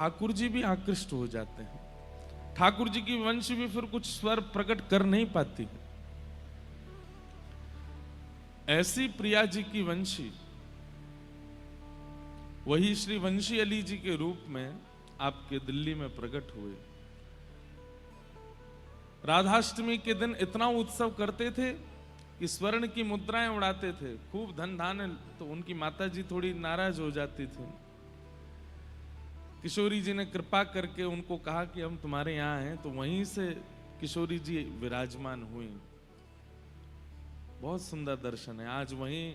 ठाकुर जी भी आकृष्ट हो जाते हैं। ठाकुर जी की वंश भी फिर कुछ स्वर प्रकट कर नहीं पाती। ऐसी प्रिया जी की वंशी वही श्री वंशी अली जी के रूप में आपके दिल्ली में प्रकट हुए। राधाष्टमी के दिन इतना उत्सव करते थे कि स्वर्ण की मुद्राएं उड़ाते थे, खूब धन धान्य। तो उनकी माता जी थोड़ी नाराज हो जाती थी। किशोरी जी ने कृपा करके उनको कहा कि हम तुम्हारे यहाँ हैं, तो वहीं से किशोरी जी विराजमान हुई। बहुत सुंदर दर्शन है। आज वहीं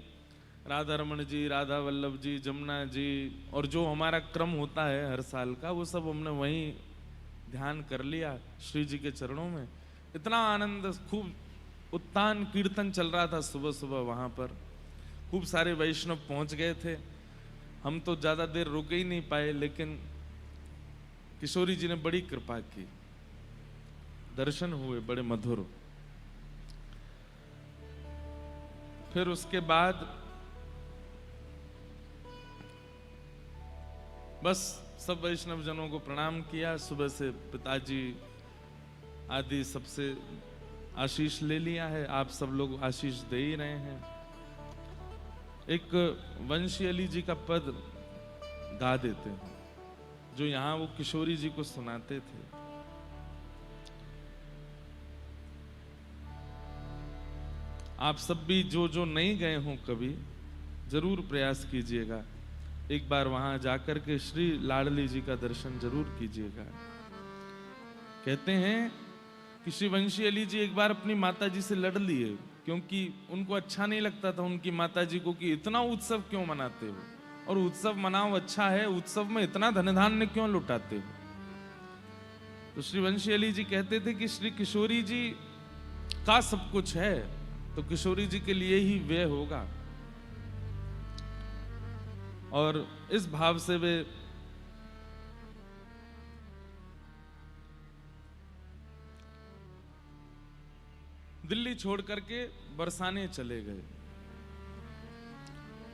राधा रमण जी, राधा वल्लभ जी, जमुना जी, और जो हमारा क्रम होता है हर साल का, वो सब हमने वहीं ध्यान कर लिया श्री जी के चरणों में। इतना आनंद, खूब उत्तान कीर्तन चल रहा था सुबह सुबह वहां पर। खूब सारे वैष्णव पहुंच गए थे। हम तो ज्यादा देर रुक ही नहीं पाए, लेकिन किशोरी जी ने बड़ी कृपा की। दर्शन हुए बड़े मधुर। फिर उसके बाद बस सब वैष्णव जनों को प्रणाम किया। सुबह से पिताजी आदि सबसे आशीष ले लिया है। आप सब लोग आशीष दे ही रहे हैं। एक वंशी अली जी का पद गा देते हैं जो यहां वो किशोरी जी को सुनाते थे। आप सब भी जो नहीं गए हों कभी, जरूर प्रयास कीजिएगा। एक बार वहां जाकर के श्री लाडली जी का दर्शन जरूर कीजिएगा। कहते हैं कि श्री वंशी अली जी एक बार अपनी माता जी से लड़ लिए, क्योंकि उनको अच्छा नहीं लगता था उनकी माता जी को कि इतना उत्सव क्यों मनाते हो, और उत्सव मनाओ अच्छा है, उत्सव में इतना धन धान्य क्यों लुटाते हो। तो श्री वंशी अली जी कहते थे कि श्री किशोरी जी का सब कुछ है, तो किशोरी जी के लिए ही व्यय होगा। और इस भाव से वे दिल्ली छोड़ करके बरसाने चले गए।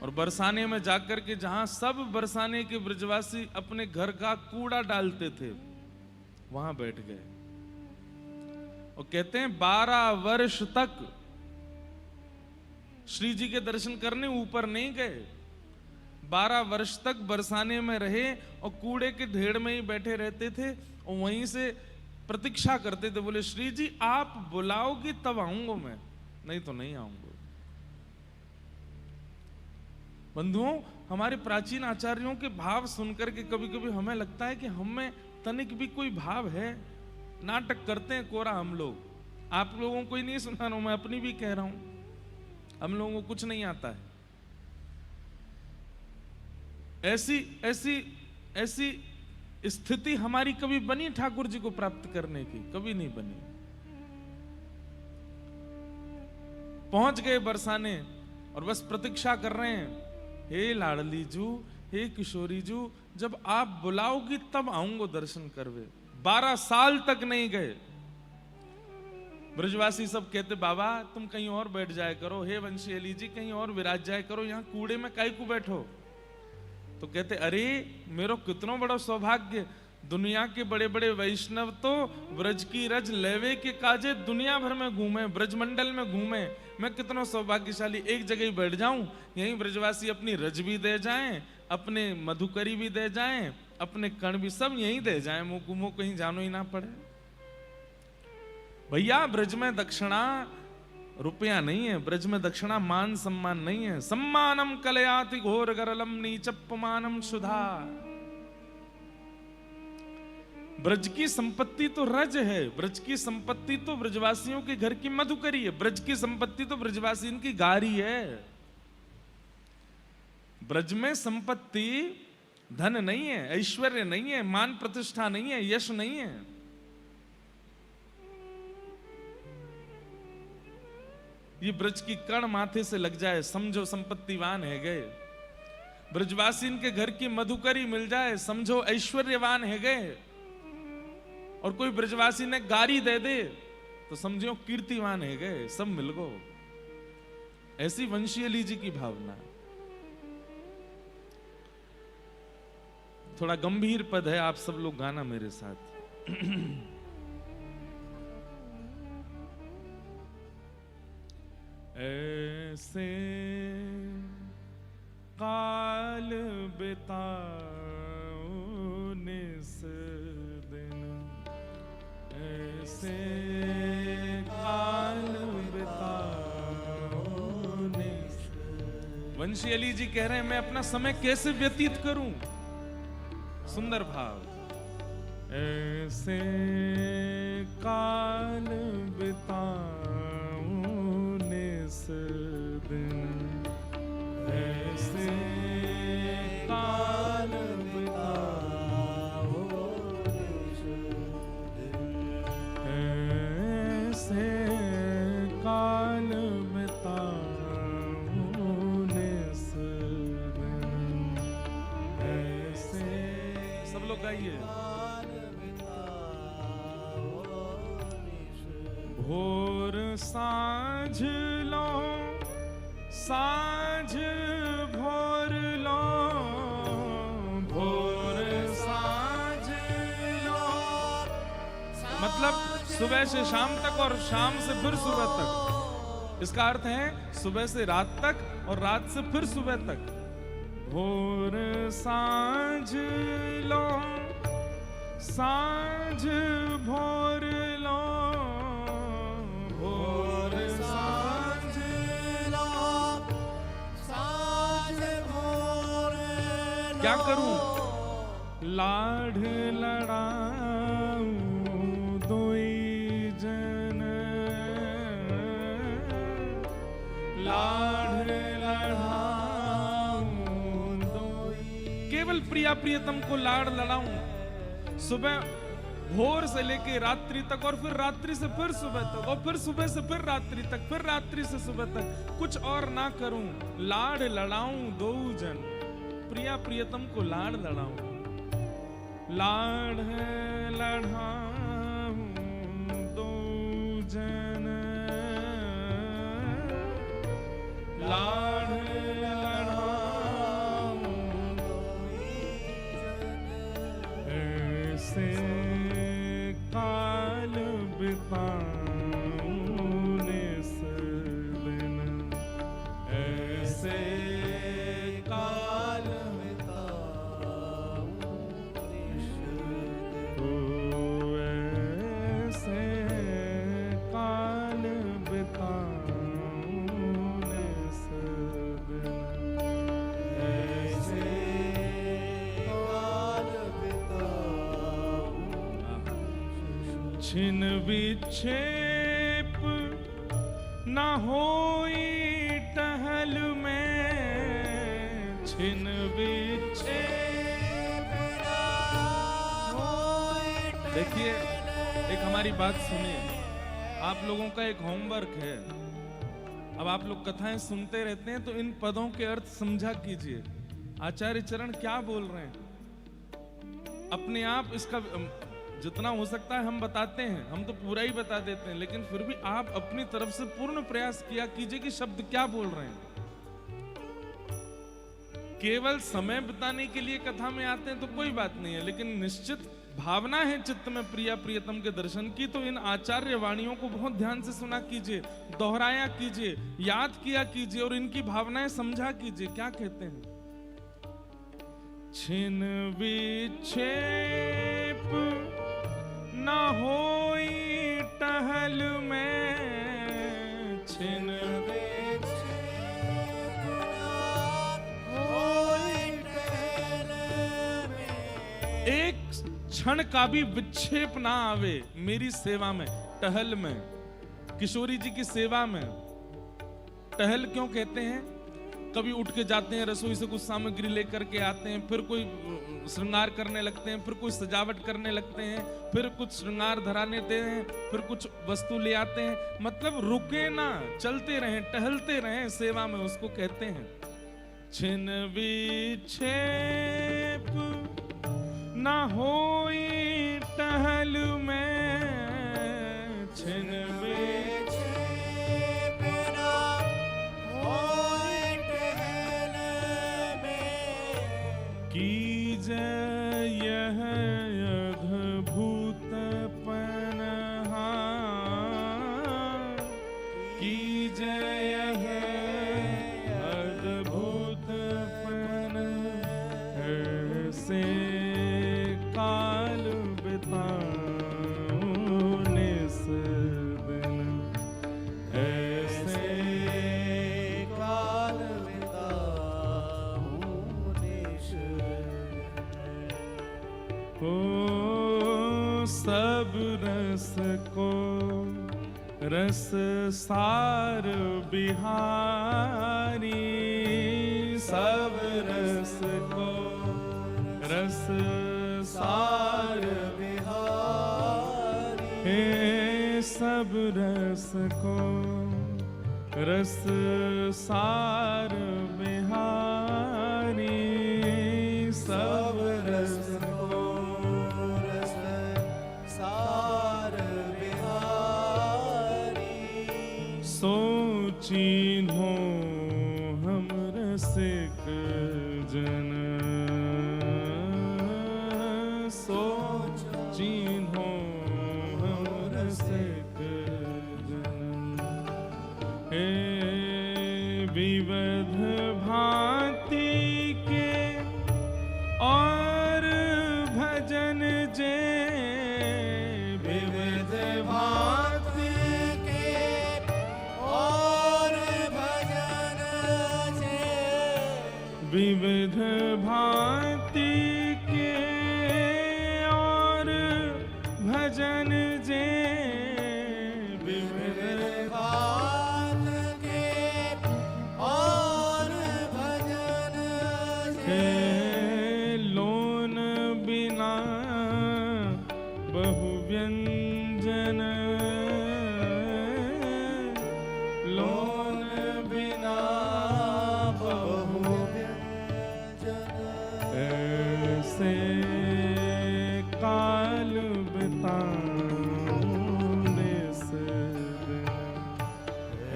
और बरसाने में जाकर के जहां सब बरसाने के ब्रजवासी अपने घर का कूड़ा डालते थे, वहां बैठ गए। और कहते हैं 12 वर्ष तक श्री जी के दर्शन करने ऊपर नहीं गए। 12 वर्ष तक बरसाने में रहे और कूड़े के ढेर में ही बैठे रहते थे, और वहीं से प्रतीक्षा करते थे। बोले श्री जी आप बुलाओगी तब आऊंगा मैं, नहीं तो नहीं आऊंगा। बंधुओं, हमारे प्राचीन आचार्यों के भाव सुनकर के कभी कभी हमें लगता है कि हमें तनिक भी कोई भाव है। नाटक करते हैं कोरा हम लोग। आप लोगों को ही नहीं सुना रहा हूं, मैं अपनी भी कह रहा हूं। हम लोगों को कुछ नहीं आता है। ऐसी ऐसी ऐसी स्थिति हमारी कभी बनी ठाकुर जी को प्राप्त करने की? कभी नहीं बनी। पहुंच गए बरसाने और बस प्रतीक्षा कर रहे हैं, हे लाडली जू, हे किशोरी जू, जब आप बुलाओगी तब आऊंगा दर्शन करवे। 12 साल तक नहीं गए। ब्रजवासी सब कहते बाबा तुम कहीं और बैठ जाया करो, हे वंशी अली जी कहीं और विराज जाया करो, यहां कूड़े में काहे को बैठो। तो कहते अरे मेरो कितना बड़ा सौभाग्य, दुनिया के बड़े बड़े वैष्णव तो ब्रज की रज लेवे के काजे दुनिया भर में घूमे, ब्रजमंडल में घूमे। मैं कितना सौभाग्यशाली, एक जगह ही बैठ जाऊं, यहीं ब्रजवासी अपनी रज भी दे जाएं, अपने मधुकरी भी दे जाएं, अपने कण भी सब यहीं दे जाएं, मुंह कहीं जानो ही ना पड़े। भैया ब्रज में दक्षिणा रुपया नहीं है, ब्रज में दक्षिणा मान सम्मान नहीं है। सम्मानम कलयाति घोर गरलम नीचपमानम सुधा। ब्रज की संपत्ति तो रज है, ब्रज की संपत्ति तो ब्रजवासियों के घर की मधुकरी है, ब्रज की संपत्ति तो ब्रजवासियों की गारी है। ब्रज में संपत्ति धन नहीं है, ऐश्वर्य नहीं है, मान प्रतिष्ठा नहीं है, यश नहीं है। ये ब्रज की कण माथे से लग जाए, समझो संपत्तिवान है गए। ब्रजवासी इनके घर की मधुकरी मिल जाए, समझो ऐश्वर्यवान है गए। और कोई ब्रजवासी ने गारी दे दे तो समझो कीर्तिवान है गए, सब मिल गो। ऐसी वंशी अली जी की भावना। थोड़ा गंभीर पद है, आप सब लोग गाना मेरे साथ। ऐसे काल बिताओ निस दिन, ऐसे काल बिताओ निस। वंशी अली जी कह रहे हैं मैं अपना समय कैसे व्यतीत करूं। सुंदर भाव। ऐसे काल बिताओ निस दिन, ऐसे काल बिताओ निस दिन, ऐसे काल बिताओ निस दिन, ऐसे। सब लोग गाइए। भोर साँझ लो, साँझ भोर लो, भोर साँझ लो। मतलब सुबह से शाम तक और शाम से फिर सुबह तक। इसका अर्थ है सुबह से रात तक और रात से फिर सुबह तक। भोर साँझ लो, साँझ भोर लो, भोर साँझ लो, साँझ भोर लो। क्या करूं? लाढ़ लड़ाऊं दोई जन, लाढ़ लड़ाऊं दोई। केवल प्रिया प्रियतम को लाड़ लड़ाऊं। सुबह भोर से लेके रात्रि तक और फिर रात्रि से फिर सुबह तक और फिर सुबह से फिर रात्रि तक, फिर रात्रि से सुबह तक। कुछ और ना करूं, लाड़ लड़ाऊं दो जन। प्रिया प्रियतम को लाड़ लड़ाऊं, लाड़ लड़ाऊं दो जन, लाड़ लड़ाऊं ऐसे काल बिताऊं निस दिन, ऐसे काल बिताऊं निस दिन, ऐसे काल बिताऊं निस दिन, ऐसे काल बिताऊं। छिन विक्षेप न होई टहल में, छिन विक्षेप न होई। देखिए, एक हमारी बात सुनिए। आप लोगों का एक होमवर्क है। अब आप लोग कथाएं सुनते रहते हैं तो इन पदों के अर्थ समझा कीजिए। आचार्य चरण क्या बोल रहे हैं? अपने आप इसका जितना हो सकता है हम बताते हैं, हम तो पूरा ही बता देते हैं, लेकिन फिर भी आप अपनी तरफ से पूर्ण प्रयास किया कीजिए कि शब्द क्या बोल रहे हैं। केवल समय बिताने के लिए कथा में आते हैं तो कोई बात नहीं है, लेकिन निश्चित भावना है चित्त में प्रिया प्रियतम के दर्शन की, तो इन आचार्य वाणियों को बहुत ध्यान से सुना कीजिए, दोहराया कीजिए, याद किया कीजिए और इनकी भावनाएं समझा कीजिए। क्या कहते हैं? छिन विक्षेप न होई टहल में, छिन विक्षेप न होई टहल में। एक क्षण का भी विक्षेप ना आवे मेरी सेवा में, टहल में, किशोरी जी की सेवा में। टहल क्यों कहते हैं? कभी उठ के जाते हैं, रसोई से कुछ सामग्री लेकर के आते हैं, फिर कोई श्रृंगार करने लगते हैं, फिर कोई सजावट करने लगते हैं, फिर कुछ श्रृंगार धराने देते हैं, फिर कुछ वस्तु ले आते हैं। मतलब रुके ना, चलते रहें, टहलते रहें सेवा में, उसको कहते हैं। छिन विक्षेप न होई टहल में, छिन विक्षेप न होई टहल में। कीजय हो सब रस को रस सार बिहारी, सब रस को रस सार बिहारी, हे सब रस को रस सार बिहारी, सब रस को रस सार बिहारी, सोचिन्हो हम रसिक जन, सोचिन्हो हम रसिक जन, हे विविध भांति के और भजन जे, विविध भांति के और भजन जे, विविध भांति के और भजन जे, विविध भांति के और भजन जे, लोन बिना बहु व्यंजन, लोन बिना बहु व्यंजन, ऐसे काल बिताने से दिन,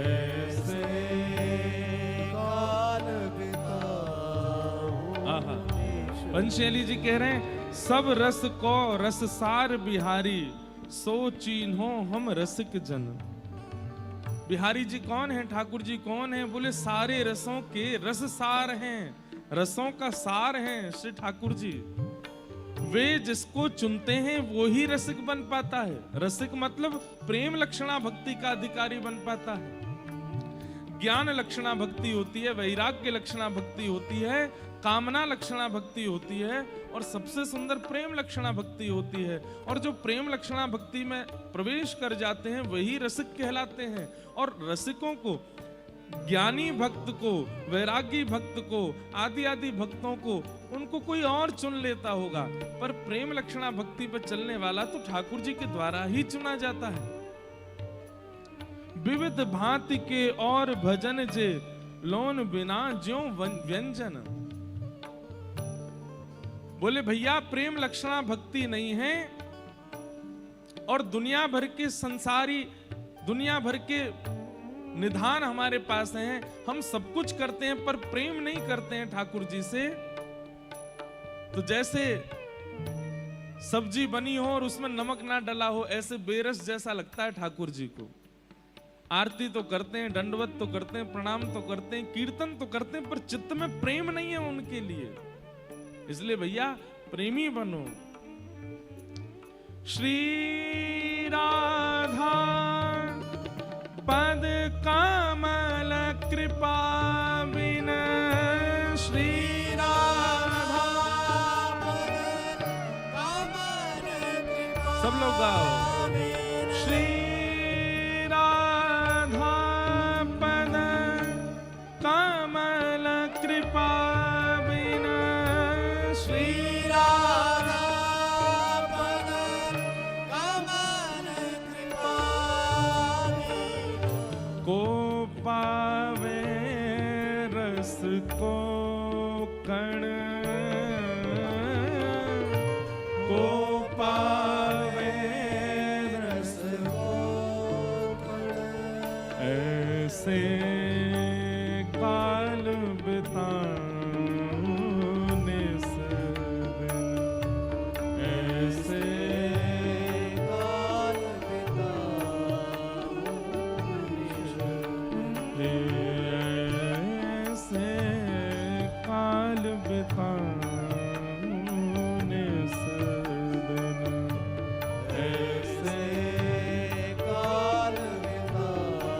ऐसे काल बिताऊं। पंचैली जी कह रहे हैं सब रस को रस सार बिहारी, सो चिन्हो हम रसिक जन। बिहारी जी कौन है, ठाकुर जी कौन है? बोले सारे रसों के रस सार हैं, रसों का सार हैं श्री ठाकुर जी। वे जिसको चुनते हैं वो ही रसिक बन पाता है। रसिक मतलब प्रेम लक्षणा भक्ति का अधिकारी बन पाता है। ज्ञान लक्षणा भक्ति होती है, वैराग्य लक्षणा भक्ति होती है, कामना लक्षणा भक्ति होती है, और सबसे सुंदर प्रेम लक्षणा भक्ति होती है। और जो प्रेम लक्षणा भक्ति में प्रवेश कर जाते हैं वही रसिक कहलाते हैं। और रसिकों को, ज्ञानी भक्त को, वैरागी भक्त को, आदि आदि भक्तों को, उनको कोई और चुन लेता होगा, पर प्रेम लक्षणा भक्ति पर चलने वाला तो ठाकुर जी के द्वारा ही चुना जाता है। विविध भांति के और भजन जे, लोन बिना ज्यों व्यंजन। बोले भैया प्रेम लक्षणा भक्ति नहीं है, और दुनिया भर के संसारी, दुनिया भर के निधान हमारे पास हैं, हम सब कुछ करते हैं पर प्रेम नहीं करते हैं ठाकुर जी से। तो जैसे सब्जी बनी हो और उसमें नमक ना डला हो, ऐसे बेरस जैसा लगता है ठाकुर जी को। आरती तो करते हैं, दंडवत तो करते हैं, प्रणाम तो करते हैं, कीर्तन तो करते हैं, पर चित्त में प्रेम नहीं है उनके लिए। इसलिए भैया प्रेमी बनो। श्री राधा पद कमल कृपा बिना, श्री राधा पद कमल कृपा, सब लोग गाओ। श्री राधा पद कमल कृपा बिना, श्री राधा पद कमल कृपा को पावे रस को कण, को पावे रस को कण, ऐसे काल बिताने से दिन, ऐसे काल बिताने, ऐसे काल बिताने से दिन, ऐसे काल बिताने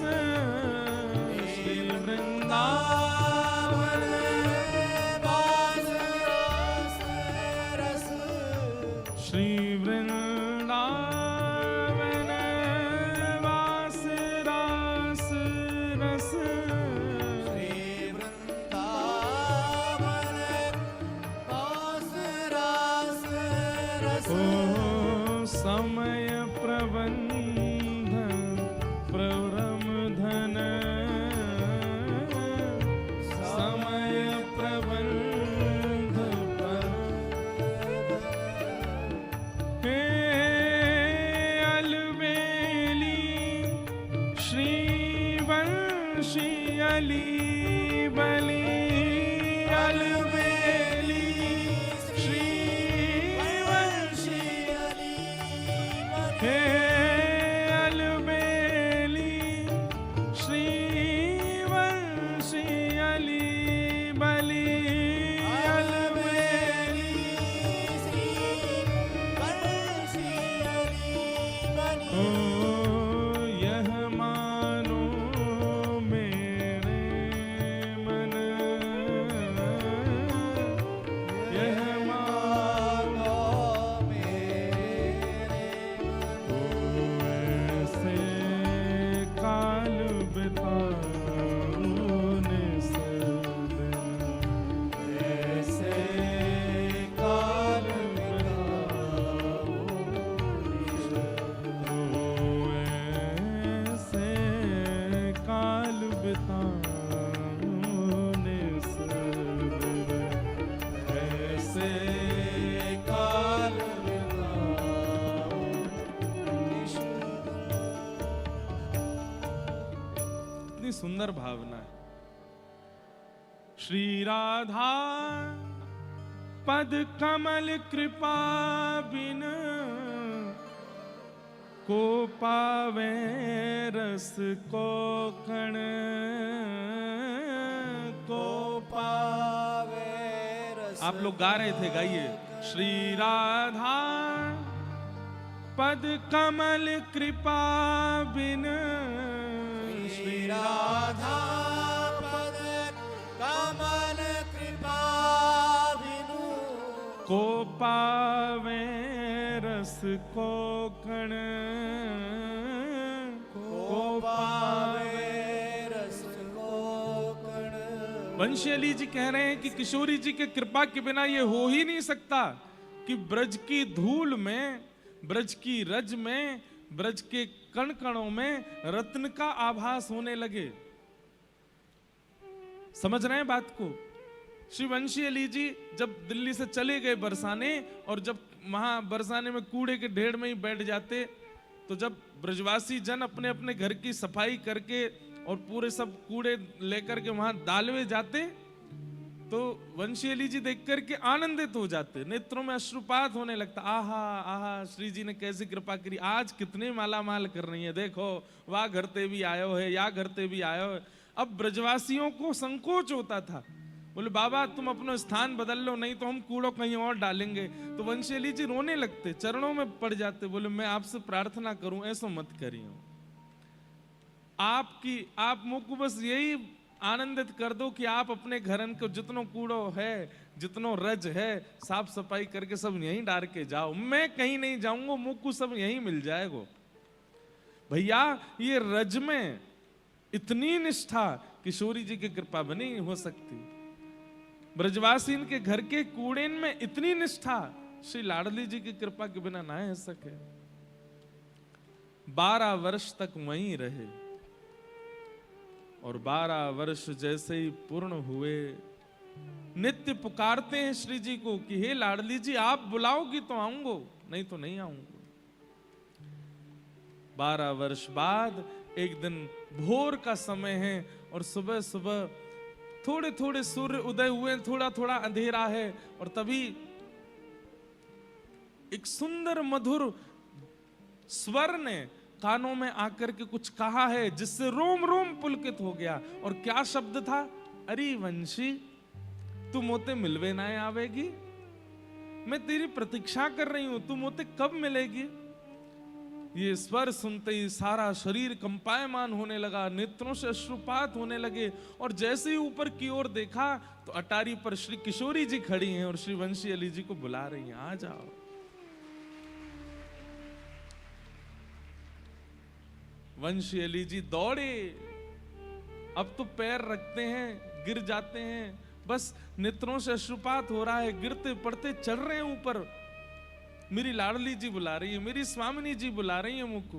श्री वृंदावन वास रस श्री वृंदावन वास रास रस श्री वृंदावन वास रास रस ओ समय प्रबंध प्रवरम धन समय प्रबंध हे अलबेली श्री वंशी अली बली अलबेली श्री वंशी अली हे अलबेली श्री वंशी अली बली अलबेली श्री वंशी अली बनी ओ यह मानो मेरे मन यह मानो ऐसे काल बिताने ऐसे काल ऐसे काल बिताने ऐसे काल कितनी सुंदर भावना है। श्री राधा पद कमल कृपा बिन को पावे रस को कण को पावे रस आप लोग गा रहे थे, गाइए। श्री राधा पद कमल कृपा बिन श्री राधा पद कमल कृपा बिनु को पावे रस को कण को पावे रस को कण वंशी अली जी कह रहे हैं कि किशोरी जी के कृपा के बिना ये हो ही नहीं सकता कि ब्रज की धूल में, ब्रज की रज में, ब्रज के कण कणों में रत्न का आभास होने लगे। समझ रहे हैं बात को? श्री वंशी अली जी जब दिल्ली से चले गए बरसाने, और जब वहां बरसाने में कूड़े के ढेर में ही बैठ जाते, तो जब ब्रजवासी जन अपने अपने घर की सफाई करके और पूरे सब कूड़े लेकर के वहां डालवे जाते, तो वंशी अली जी देख करके आनंदित हो जाते, नेत्रों में अश्रुपात होने लगता। आहा आहा, श्री जी ने कैसी कृपा करी, आज कितने माला माल कर रही है, देखो वाह घरते भी आयो है, या घरते भी आयो है। अब ब्रजवासियों को संकोच होता था, बोले बाबा तुम अपना स्थान बदल लो, नहीं तो हम कूड़ो कहीं और डालेंगे। तो वंशी अली जी रोने लगते, चरणों में पड़ जाते, बोले मैं आपसे प्रार्थना करूं ऐसा मत करियो, आप मुझ को बस यही आनंदित कर दो कि आप अपने घरन को जितनो कूड़ो है, जितनो रज है, साफ सफाई करके सब यहीं डाल के जाओ, मैं कहीं नहीं जाऊंगा, मुझ को सब यहीं मिल जाएगा। भैया ये रज में इतनी निष्ठा किशोरी जी की कृपा बनी हो सकती, ब्रजवासी के घर के कूड़ेन में इतनी निष्ठा श्री लाडली जी की कृपा के बिना ना हो सके। 12 वर्ष तक वहीं रहे, और 12 वर्ष जैसे ही पूर्ण हुए, नित्य पुकारते हैं श्री जी को कि हे लाडली जी आप बुलाओगी तो आऊंगा, नहीं तो नहीं आऊंगा। 12 वर्ष बाद एक दिन भोर का समय है, और सुबह सुबह थोड़े थोड़े सूर्य उदय हुए, थोड़ा थोड़ा अंधेरा है, और तभी एक सुंदर मधुर स्वर ने कानों में आकर के कुछ कहा है, जिससे रोम रोम पुलकित हो गया। और क्या शब्द था? अरे वंशी तू मोते मिलवे ना आवेगी, मैं तेरी प्रतीक्षा कर रही हूं, तू मोते कब मिलेगी? ये स्वर सुनते ही सारा शरीर कंपायमान होने लगा, नेत्रों से अश्रुपात होने लगे। और जैसे ही ऊपर की ओर देखा तो अटारी पर श्री किशोरी जी खड़ी हैं और श्री वंशी अली जी को बुला रही हैं, आ जाओ। वंशी अली जी दौड़े, अब तो पैर रखते हैं गिर जाते हैं, बस नेत्रों से अश्रुपात हो रहा है, गिरते पड़ते चढ़ रहे हैं ऊपर। मेरी लाडली जी बुला रही है, मेरी स्वामिनी जी बुला रही है मुझको।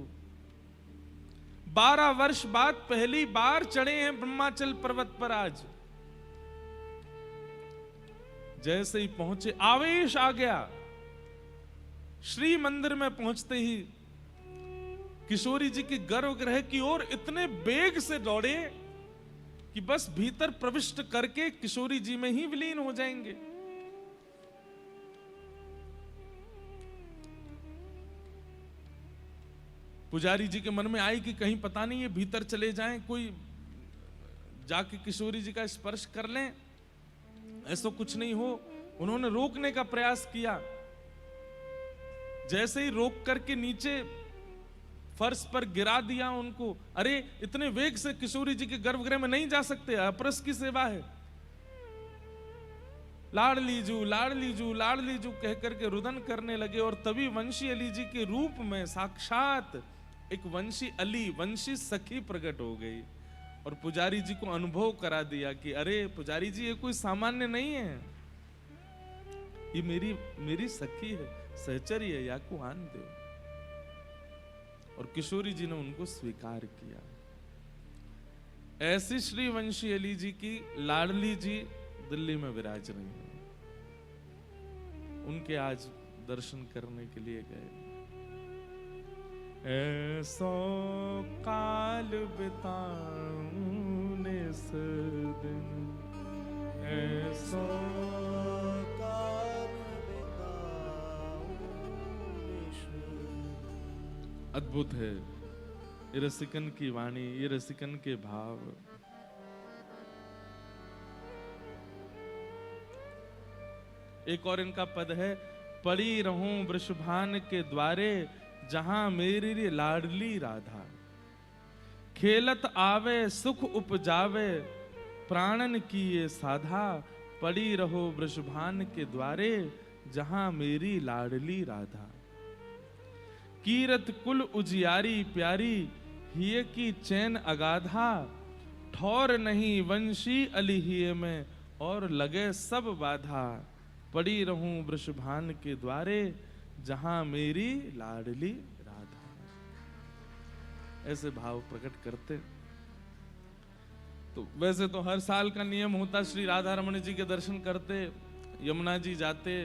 12 वर्ष बाद पहली बार चढ़े हैं ब्रह्माचल पर्वत पर आज। जैसे ही पहुंचे आवेश आ गया। श्री मंदिर में पहुंचते ही किशोरी जी के गर्भगृह की ओर इतने वेग से दौड़े कि बस भीतर प्रविष्ट करके किशोरी जी में ही विलीन हो जाएंगे। पुजारी जी के मन में आई कि कहीं पता नहीं ये भीतर चले जाएं, कोई जाके किशोरी जी का स्पर्श कर लें, ऐसा कुछ नहीं हो। उन्होंने रोकने का प्रयास किया। जैसे ही रोक करके नीचे फर्श पर गिरा दिया उनको। अरे इतने वेग से किशोरी जी के गर्भगृह में नहीं जा सकते, अपरस की सेवा है। लाडली जू लाडली जू लाडली जू कह करके रुदन करने लगे। और तभी वंशी अली जी के रूप में साक्षात एक वंशी अली, वंशी सखी प्रकट हो गई और पुजारी जी को अनुभव करा दिया कि अरे पुजारी जी ये कोई सामान्य नहीं है, ये मेरी सखी है, सहचरी है, या को आन दो। और किशोरी जी ने उनको स्वीकार किया। ऐसी श्री वंशी अली जी की लाडली जी दिल्ली में विराज रही है। उनके आज दर्शन करने के लिए गए। ऐसो काल बिताऊं निस दिन, ऐसो काल बिताऊं निस दिन। अद्भुत है ये रसिकन की वाणी, ये रसिकन के भाव। एक और इनका पद है, पड़ी रहूं वृषभान के द्वारे, जहां मेरी लाडली राधा। खेलत आवे सुख उपजावे, प्राणन की ये साधा। पड़ी रहो वृषभान के द्वारे, जहां मेरी लाडली राधा। कीरत कुल उजियारी प्यारी, हिय की चैन अगाधा। ठौर नहीं वंशी अली हिय में, और लगे सब बाधा। पड़ी रहूं वृषभान के द्वारे, जहां मेरी लाडली राधा। ऐसे भाव प्रकट करते। तो वैसे तो हर साल का नियम होता, श्री राधा रमण जी के दर्शन करते, यमुना जी जाते,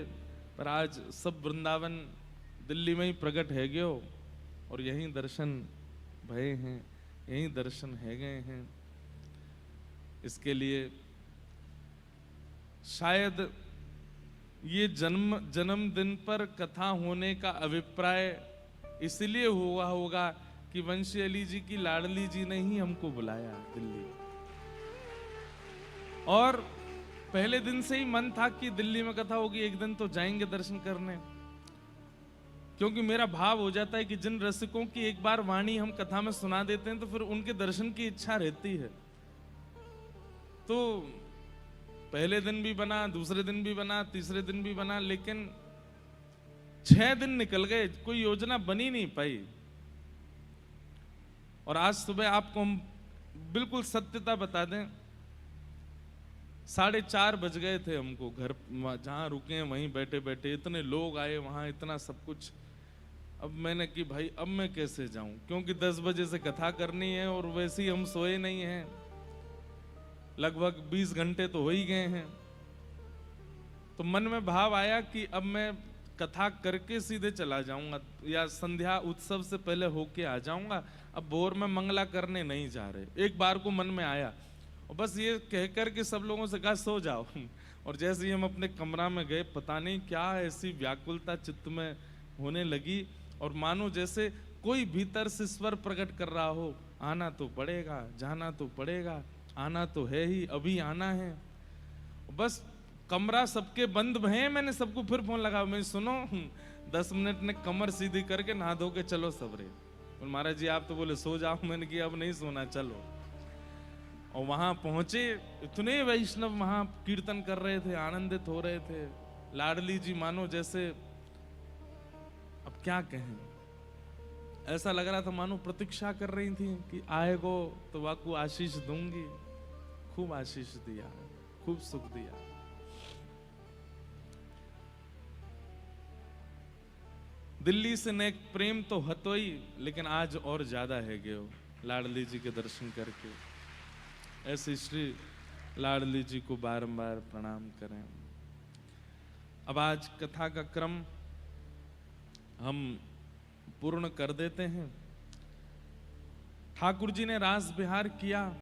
पर आज सब वृंदावन दिल्ली में ही प्रकट है गयो और यहीं दर्शन भये हैं, यहीं दर्शन है गए हैं। इसके लिए शायद ये जन्मदिन पर कथा होने का अभिप्राय इसलिए हुआ होगा कि वंशी अली जी की लाडली जी ने ही हमको बुलाया दिल्ली। और पहले दिन से ही मन था कि दिल्ली में कथा होगी, एक दिन तो जाएंगे दर्शन करने। क्योंकि मेरा भाव हो जाता है कि जिन रसिकों की एक बार वाणी हम कथा में सुना देते हैं तो फिर उनके दर्शन की इच्छा रहती है। तो पहले दिन भी बना, दूसरे दिन भी बना, तीसरे दिन भी बना, लेकिन 6 दिन निकल गए, कोई योजना बनी नहीं पाई। और आज सुबह आपको हम बिल्कुल सत्यता बता दें, 4:30 बज गए थे हमको। घर जहां रुके हैं वहीं बैठे बैठे इतने लोग आए, वहां इतना सब कुछ। अब मैंने कि भाई अब मैं कैसे जाऊं, क्योंकि 10 बजे से कथा करनी है और वैसे ही हम सोए नहीं हैं, लगभग 20 घंटे तो हो ही गए हैं। तो मन में भाव आया कि अब मैं कथा करके सीधे चला जाऊंगा या संध्या उत्सव से पहले होके आ जाऊंगा। अब भोर में मंगला करने नहीं जा रहे, एक बार को मन में आया और बस ये कहकर के सब लोगों से कहा सो जाओ। और जैसे ही हम अपने कमरा में गए, पता नहीं क्या ऐसी व्याकुलता चित्त में होने लगी और मानो जैसे कोई भीतर से स्वर प्रकट कर रहा हो, आना तो पड़ेगा, जाना तो पड़ेगा, आना तो है ही, अभी आना है। बस कमरा सबके बंद हैं। मैंने सबको फिर फोन लगा, मैं सुनो 10 मिनट ने कमर सीधी करके नहा धो के चलो सबरे। और महाराज जी आप तो बोले सो जाओ, मैंने कि अब नहीं सोना, चलो। और वहां पहुंचे, इतने वैष्णव वहां कीर्तन कर रहे थे, आनंदित हो रहे थे। लाडली जी मानो जैसे, अब क्या कहें, ऐसा लग रहा था मानो प्रतीक्षा कर रही थी कि आएगो तो वाकू आशीष दूंगी। खूब आशीष दिया, खूब सुख दिया। दिल्ली से नेक प्रेम तो हतो ही, लेकिन आज और ज्यादा है गयो लाडली जी के दर्शन करके। ऐसे श्री लाडली जी को बारंबार प्रणाम करें। अब आज कथा का क्रम हम पूर्ण कर देते हैं। ठाकुर जी ने रास विहार किया।